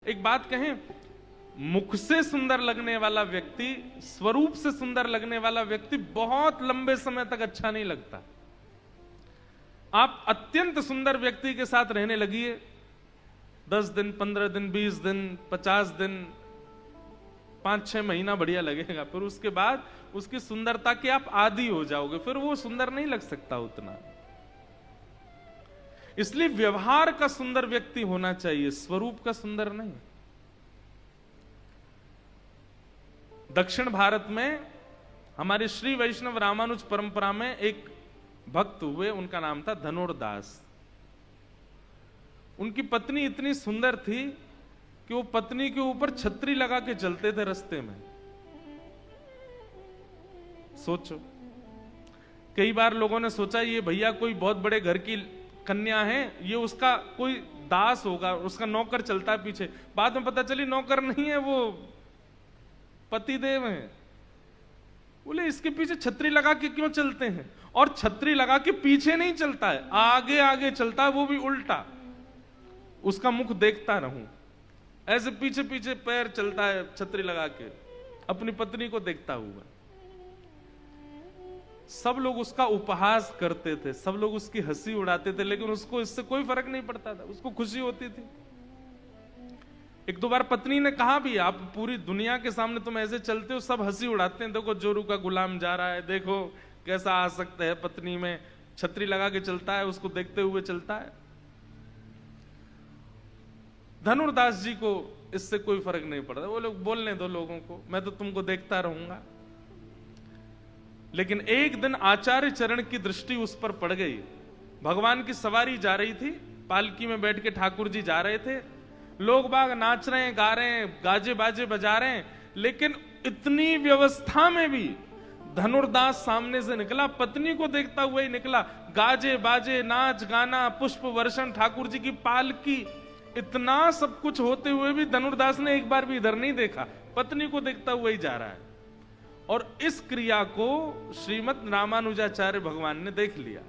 एक बात कहें, मुख से सुंदर लगने वाला व्यक्ति, स्वरूप से सुंदर लगने वाला व्यक्ति बहुत लंबे समय तक अच्छा नहीं लगता। आप अत्यंत सुंदर व्यक्ति के साथ रहने लगिए, 10 दिन, 15 दिन, 20 दिन, 50 दिन, 5-6 महीना बढ़िया लगेगा, फिर उसके बाद उसकी सुंदरता के आप आदी हो जाओगे, फिर वो सुंदर नहीं लग सकता उतना। इसलिए व्यवहार का सुंदर व्यक्ति होना चाहिए, स्वरूप का सुंदर नहीं। दक्षिण भारत में हमारी श्री वैष्णव रामानुज परंपरा में एक भक्त हुए, उनका नाम था धनुर्दास। उनकी पत्नी इतनी सुंदर थी कि वो पत्नी के ऊपर छतरी लगा के चलते थे रास्ते में। सोचो, कई बार लोगों ने सोचा ये भैया कोई बहुत बड़े घर की कन्या है, ये उसका कोई दास होगा, उसका नौकर चलता है पीछे। बाद में पता चली नौकर नहीं है, वो पतिदेव है। बोले इसके पीछे छतरी लगा के क्यों चलते हैं? और छतरी लगा के पीछे नहीं चलता है, आगे आगे चलता है, वो भी उल्टा। उसका मुख देखता रहूं, ऐसे पीछे पीछे पैर चलता है छतरी लगा के, अपनी पत्नी को देखता हुआ। सब लोग उसका उपहास करते थे, सब लोग उसकी हंसी उड़ाते थे, लेकिन उसको इससे कोई फर्क नहीं पड़ता था, उसको खुशी होती थी। एक दो बार पत्नी ने कहा भी, आप पूरी दुनिया के सामने तुम ऐसे चलते हो, सब हंसी उड़ाते हैं, देखो जोरू का गुलाम जा रहा है, देखो कैसा आ सकता है पत्नी में, छतरी लगा के चलता है, उसको देखते हुए चलता है। धनुर्दास जी को इससे कोई फर्क नहीं पड़ता, वो लोग बोलने दो लोगों को, मैं तो तुमको देखता रहूंगा। लेकिन एक दिन आचार्य चरण की दृष्टि उस पर पड़ गई। भगवान की सवारी जा रही थी, पालकी में बैठ के ठाकुर जी जा रहे थे, लोग बाग नाच रहे हैं, गा रहे हैं, गाजे बाजे बजा रहे हैं, लेकिन इतनी व्यवस्था में भी धनुर्दास सामने से निकला, पत्नी को देखता हुआ ही निकला। गाजे बाजे, नाच गाना, पुष्प वर्षण, ठाकुर जी की पालकी, इतना सब कुछ होते हुए भी धनुर्दास ने एक बार भी इधर नहीं देखा, पत्नी को देखता हुआ ही जा रहा है। और इस क्रिया को श्रीमद् रामानुजाचार्य भगवान ने देख लिया।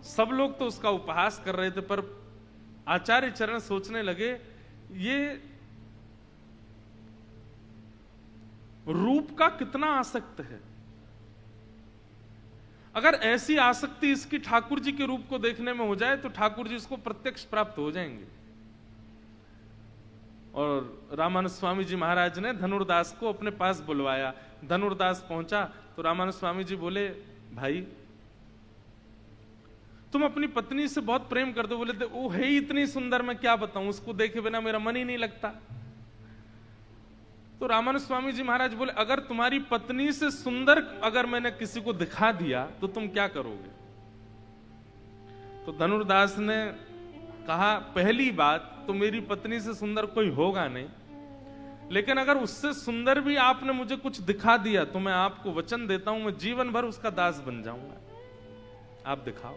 सब लोग तो उसका उपहास कर रहे थे, पर आचार्य चरण सोचने लगे, ये रूप का कितना आसक्त है। अगर ऐसी आसक्ति इसकी ठाकुर जी के रूप को देखने में हो जाए तो ठाकुर जी इसको प्रत्यक्ष प्राप्त हो जाएंगे। और रामानुज स्वामी जी महाराज ने धनुर्दास को अपने पास बुलवाया। धनुर्दास पहुंचा तो रामानुज स्वामी जी बोले, भाई तुम अपनी पत्नी से बहुत प्रेम करते हो। बोले वो है ही इतनी सुंदर, मैं क्या बताऊं, उसको देखे बिना मेरा मन ही नहीं लगता। तो रामानुज स्वामी जी महाराज बोले, अगर तुम्हारी पत्नी से सुंदर अगर मैंने किसी को दिखा दिया तो तुम क्या करोगे? तो धनुर्दास ने कहा, पहली बात तो मेरी पत्नी से सुंदर कोई होगा नहीं, लेकिन अगर उससे सुंदर भी आपने मुझे कुछ दिखा दिया तो मैं आपको वचन देता हूं, मैं जीवन भर उसका दास बन जाऊंगा, आप दिखाओ।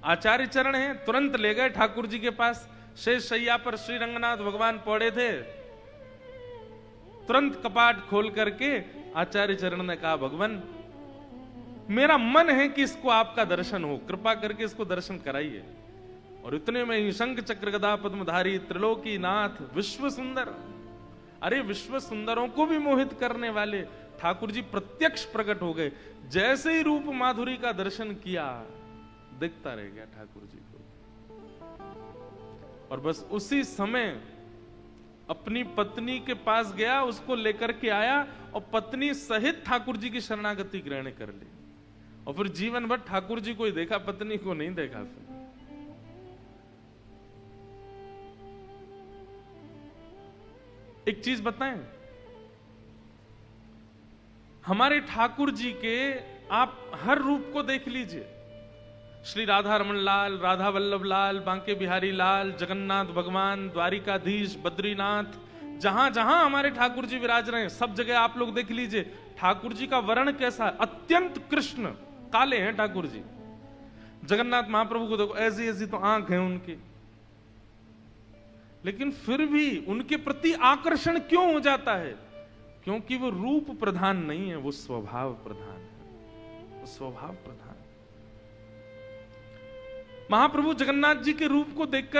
आचार्य चरण है, तुरंत ले गए ठाकुर जी के पास। शेष शैया पर श्री रंगनाथ भगवान पड़े थे। तुरंत कपाट खोल करके आचार्य चरण ने कहा, भगवान मेरा मन है कि इसको आपका दर्शन हो, कृपा करके इसको दर्शन कराइए। और इतने में ही शंख चक्र गदा पद्मधारी त्रिलोकी नाथ विश्व सुंदर, अरे विश्व सुंदरों को भी मोहित करने वाले ठाकुर जी प्रत्यक्ष प्रकट हो गए। जैसे ही रूप माधुरी का दर्शन किया, देखता रह गया ठाकुर जी को। और बस उसी समय अपनी पत्नी के पास गया, उसको लेकर के आया और पत्नी सहित ठाकुर जी की शरणागति ग्रहण कर ली। और फिर जीवन भर ठाकुर जी को ही देखा, पत्नी को नहीं देखा। फिर एक चीज बताएं, हमारे ठाकुर जी के आप हर रूप को देख लीजिए। श्री राधा रमन लाल, राधा वल्लभ लाल, बांके बिहारी लाल, जगन्नाथ भगवान, द्वारिकाधीश, बद्रीनाथ, जहां जहां हमारे ठाकुर जी विराज रहे हैं, सब जगह आप लोग देख लीजिए ठाकुर जी का वर्ण कैसा है, अत्यंत कृष्ण, काले हैं ठाकुर जी। जगन्नाथ महाप्रभु को देखो, ऐसी ऐसी तो आंख है उनकी, लेकिन फिर भी उनके प्रति आकर्षण क्यों हो जाता है? क्योंकि वो रूप प्रधान नहीं है, वो स्वभाव प्रधान है, वो स्वभाव प्रधान। महाप्रभु जगन्नाथ जी के रूप को देखकर